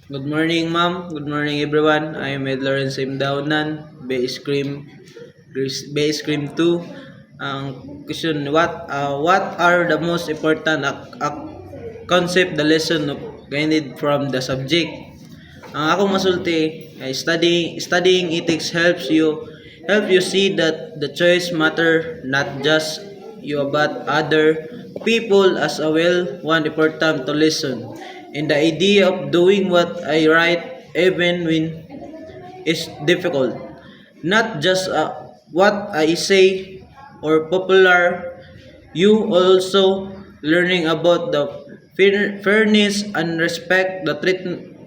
Good morning, ma'am. Good morning, everyone. I am Ed Lawrence M. Daunan, Base Cream 2. Ang question, what are the most important concept, the lesson of gained from the subject? Ang akong masulti ay studying ethics help you see that the choice matter not just you but other people as well. One important to listen in the idea of doing what I write even when it's difficult, not just what I say or popular. You also learning about the fairness and respect, the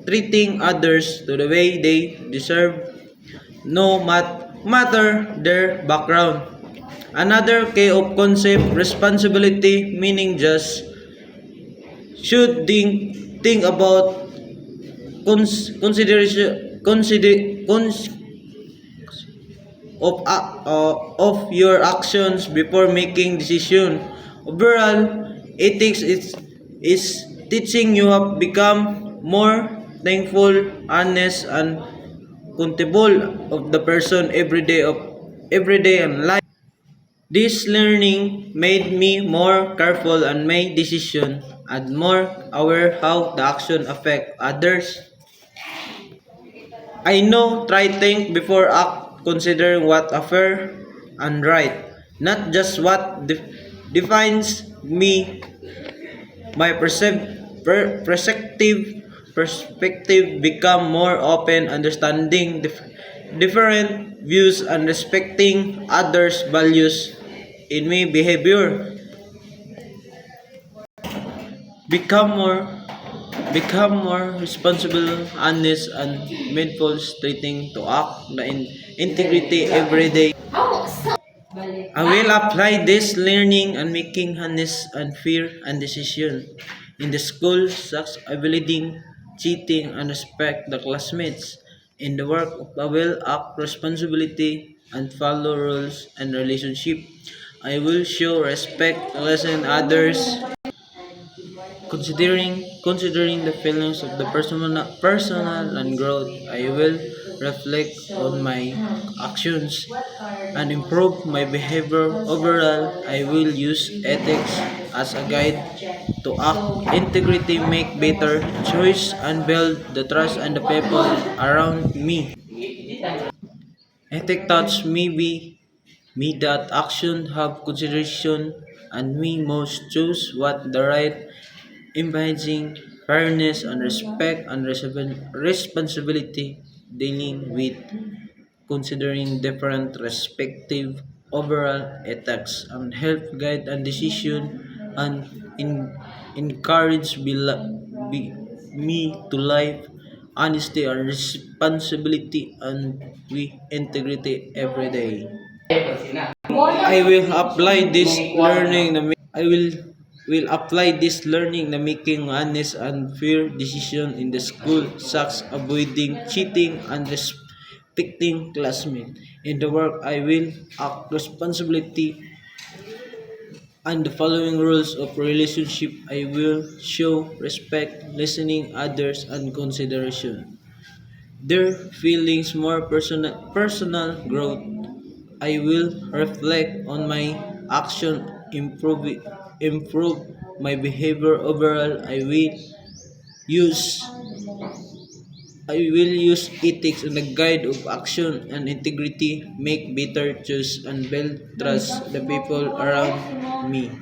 treating others to the way they deserve, no matter their background. Another key of concept responsibility, meaning just should think about consideration of your actions before making decision. Overall, ethics is teaching you have become more thankful, honest, and accountable of the person every day in life. This learning made me more careful and my decision and more aware how the action affect others. I know try think before act, considering what a fair and right, not just what defines me. My perspective become more open, understanding different views and respecting others' values in my behavior. Become more become more responsible, honest, and mindful, treating to act the integrity every day. I will apply this learning and making honest and fair and decision in the school, such avoiding cheating and respect the classmates. In the work, I will act responsibility and follow rules and relationship. I will show respect, listen others, considering the feelings of the personal and growth. I will reflect on my actions and improve my behavior. Overall, I will use ethics as a guide to act integrity, make better choice, and build the trust and the people around me. Ethic touch me that action have consideration and me most choose what the right, emphasizing fairness and respect and responsibility, dealing with considering different respective overall ethics and help guide and decision and encourage me to life honesty and responsibility and with integrity every day. I will apply this learning I will apply this learning na making honest and fair decision in the school, such avoiding cheating and respecting classmates. In the work, I will act responsibility and the following rules of relationship. I will show respect, listening others, and consideration. Their feelings more personal growth. I will reflect on my action, improve my behavior. Overall, use I will use ethics and a guide of action and integrity, make better choice and build trust the people around me.